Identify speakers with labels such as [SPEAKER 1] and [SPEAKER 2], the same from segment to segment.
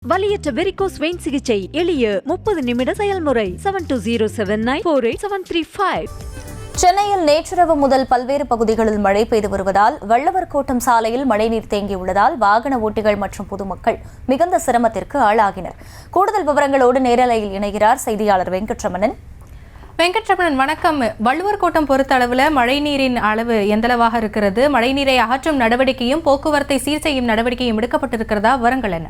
[SPEAKER 1] வலியற்ற varicose vein சிகிச்சை எளிய 30 நிமிட செயல்முறை 7279487335.
[SPEAKER 2] சென்னையில் நேற்றிரவு முதல் பல்வேறு பகுதிகளில் மழை பெய்து வருவதால் வள்ளுவர் கோட்டம் சாலையில் மழைநீர் தேங்கியுள்ளதால் வாகன ஓட்டிகள் மற்றும் பொதுமக்கள் மிகுந்த சிரமத்திற்கு ஆளாகினர். கூடுதல் விவரங்களோடு நேரலையில் இணைகிறார் செய்தியாளர் வெங்கட்ரமணன்.
[SPEAKER 3] வெங்கட்ரமணன், வணக்கம். வள்ளுவர் கோட்டம் பொறுத்த அளவில் மழைநீரின் அளவு எந்தளவாக இருக்கிறது? மழைநீரை அகற்றும் நடவடிக்கையும் போக்குவரத்தை சீர் செய்யும் நடவடிக்கையும் எடுக்கப்பட்டிருக்கிறதா? விவரங்கள் என்ன?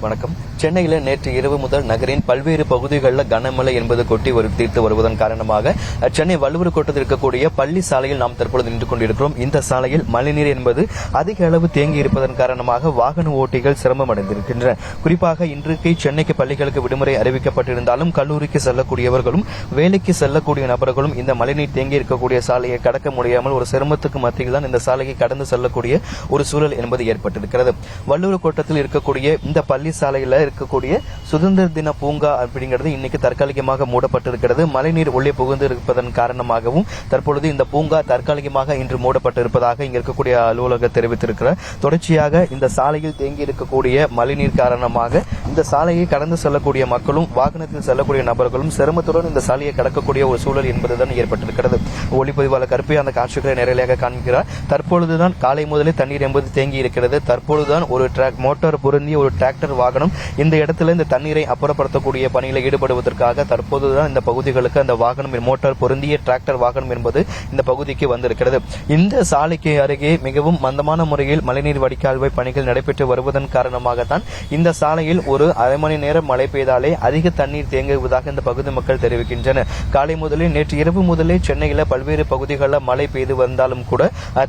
[SPEAKER 4] வணக்கம். சென்னையில் நேற்று இரவு முதல் நகரின் பல்வேறு பகுதிகளில் கனமழை என்பது கொட்டி தீர்த்து வருவதன் காரணமாக சென்னை வள்ளுவர் கோட்டத்தில் இருக்கக்கூடிய பள்ளி சாலையில் நாம் தற்பொழுது நின்று கொண்டிருக்கிறோம். இந்த சாலையில் மழைநீர் என்பது அதிக அளவு தேங்கி இருப்பதன் காரணமாக வாகன ஓட்டிகள் சிரமம் அடைந்திருக்கின்றனர். குறிப்பாக இன்றைக்கு சென்னைக்கு பள்ளிகளுக்கு விடுமுறை அறிவிக்கப்பட்டிருந்தாலும் கல்லூரிக்கு செல்லக்கூடியவர்களும் வேலைக்கு செல்லக்கூடிய நபர்களும் இந்த மழைநீர் தேங்கி இருக்கக்கூடிய சாலையை கடக்க முடியாமல் ஒரு சிரமத்துக்கு மத்தியில் தான் இந்த சாலையை கடந்து செல்லக்கூடிய ஒரு சூழல் என்பது ஏற்பட்டிருக்கிறது. வள்ளுவர் கோட்டத்தில் இருக்கக்கூடிய இந்த பள்ளி சாலையில் இருக்கக்கூடிய சுதந்திர தின பூங்கா அப்படிங்கிறது இன்னைக்கு தற்காலிகமாக மூடப்பட்டிருக்கிறது. மழைநீர் உள்ளே புகுந்து இருப்பதன் காரணமாகவும் தற்பொழுது இந்த பூங்கா தற்காலிகமாக இன்று மூடப்பட்டிருப்பதாக இங்க இருக்கக்கூடிய அலுவலகம் தெரிவித்திருக்கிறார். தொடர்ச்சியாக இந்த சாலையில் தேங்கி இருக்கக்கூடிய மழைநீர் காரணமாக இந்த சாலையை கடந்து செல்லக்கூடிய மக்களும் வாகனத்தில் செல்லக்கூடிய நபர்களும் சிரமத்துடன் இந்த சாலையை கடக்கக்கூடிய ஒரு சூழல் என்பதுதான் ஏற்பட்டிருக்கிறது. ஒளிப்பதிவாளர் கருப்பை அந்த காட்சிகளை நேரடியாக காண்கிறார். தற்பொழுதுதான் காலை முதலே தண்ணீர் என்பது தேங்கி இருக்கிறது. தற்பொழுதுதான் ஒரு மோட்டார் பொருந்திய ஒரு டிராக்டர் வாகனம் இந்த இடத்துல இந்த தண்ணீரை அப்புறப்படுத்தக்கூடிய பணியில் ஈடுபடுவதற்காக தற்போதுதான் இந்த பகுதிகளுக்கு அந்த வாகனம் மோட்டார் பொருந்திய டிராக்டர் வாகனம் என்பது இந்த பகுதிக்கு வந்திருக்கிறது. இந்த சாலைக்கு அருகே மிகவும் மந்தமான முறையில் மழைநீர் வடிகால்வாய் பணிகள் நடைபெற்று வருவதன் காரணமாகத்தான் இந்த சாலையில் ஒரு அரை மணி நேரம் மழை பெய்தாலே அதிக தண்ணீர் தேங்குவதாக இந்த பகுதி மக்கள் தெரிவிக்கின்றனர். காலை முதலே நேற்று இரவு முதலே சென்னையில் பல்வேறு பகுதிகளில் மழை பெய்து வந்தாலும் கூட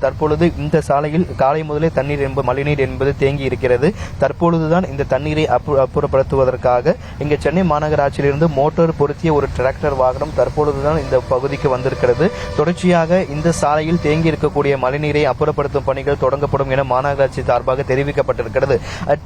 [SPEAKER 4] தற்பொழுது இந்த சாலையில் காலை முதலே மழைநீர் என்பது தேங்கி இருக்கிறது. தற்பொழுதுதான் இந்த தண்ணீரை அப்புறப்படுத்துவதற்காக இங்கு சென்னை மாநகராட்சியிலிருந்து மோட்டார் பொருத்திய ஒரு டிராக்டர் வாகனம் தற்பொழுதுதான் இந்த பகுதிக்கு வந்திருக்கிறது. தொடர்ச்சியாக இந்த சாலையில் தேங்கி இருக்கக்கூடிய மழைநீரை அப்புறப்படுத்தும் பணிகள் தொடங்கப்படும் என மாநகராட்சி சார்பாக தெரிவிக்கப்பட்டிருக்கிறது.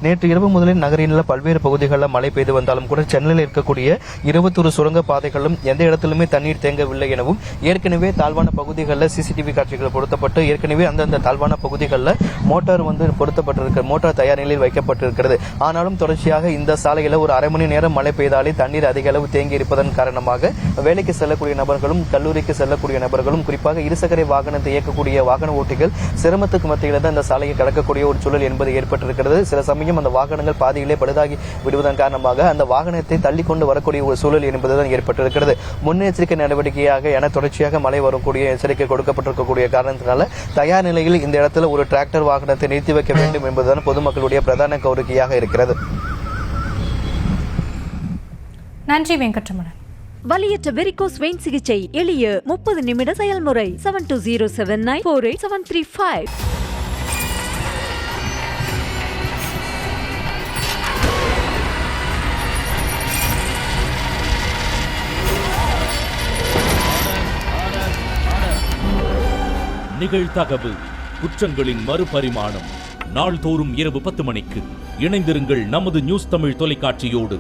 [SPEAKER 4] நேற்று இரவு முதலில் நகரில் பல்வேறு பகுதிகளில் மழை பெய்து வந்தாலும் கூட சென்னையில் இருக்கக்கூடிய 21 சுரங்க பாதைகளும் எந்த இடத்திலுமே தண்ணீர் தேங்கவில்லை எனவும் ஏற்கனவே தாழ்வான பகுதிகளில் சிசிடிவி காட்சிகள் பொருத்தப்பட்டு ஏற்கனவே அந்தந்த தாழ்வான பகுதிகளில் மோட்டார் பொருத்தப்பட்டிருக்கிறது. மோட்டார் தயார் நிலையில் வைக்கப்பட்டிருக்கிறது. ஆனாலும் தொடர்ச்சியாக இந்த சாலையில் ஒரு அரை மணி நேரம் மழை பெய்தாலே தண்ணீர் அதிக அளவு தேங்கி இருப்பதன் காரணமாக வேலைக்கு செல்லக்கூடிய நபர்களும் கல்லூரிக்கு செல்லக்கூடிய நபர்களும் குறிப்பாக இருசக்கரை வாகனத்தை இயக்கக்கூடிய வாகன ஓட்டிகள் சிரமத்துக்கு மத்தியில் தான் இந்த சாலையை கடக்கக்கூடிய ஒரு சூழல் என்பது ஏற்பட்டிருக்கிறது. சில சமயம் அந்த வாகனங்கள் பாதியிலே பழுதாகி விடுவதன் காரணமாக அந்த வாகனத்தை தள்ளி கொண்டு வரக்கூடிய ஒரு சூழல் என்பதுதான் ஏற்பட்டிருக்கிறது. முன்னெச்சரிக்கை நடவடிக்கையாக என தொடர்ச்சியாக மழை வரக்கூடிய எச்சரிக்கை கொடுக்கப்பட்டிருக்கக்கூடிய காரணத்தினால தயார் நிலையில் இந்த இடத்துல ஒரு டிராக்டர் வாகனத்தை நிறுத்தி வைக்க வேண்டும் என்பதுதான் பொதுமக்களுடைய பிரதான கோரிக்கையாக இருக்கிறது.
[SPEAKER 3] நன்றி வெங்கட்ரமணன்.
[SPEAKER 1] வலியற்ற வெரிகோஸ் வெயின் சிகிச்சை எளிய 30 நிமிட செயல்முறை 7279487335.
[SPEAKER 5] நிகழ்தகவு குற்றங்களின் மறுபரிமாணம் நாள்தோறும் இரவு 10 மணிக்கு இணைந்திருங்கள் நமது நியூஸ் தமிழ் தொலைக்காட்சியோடு.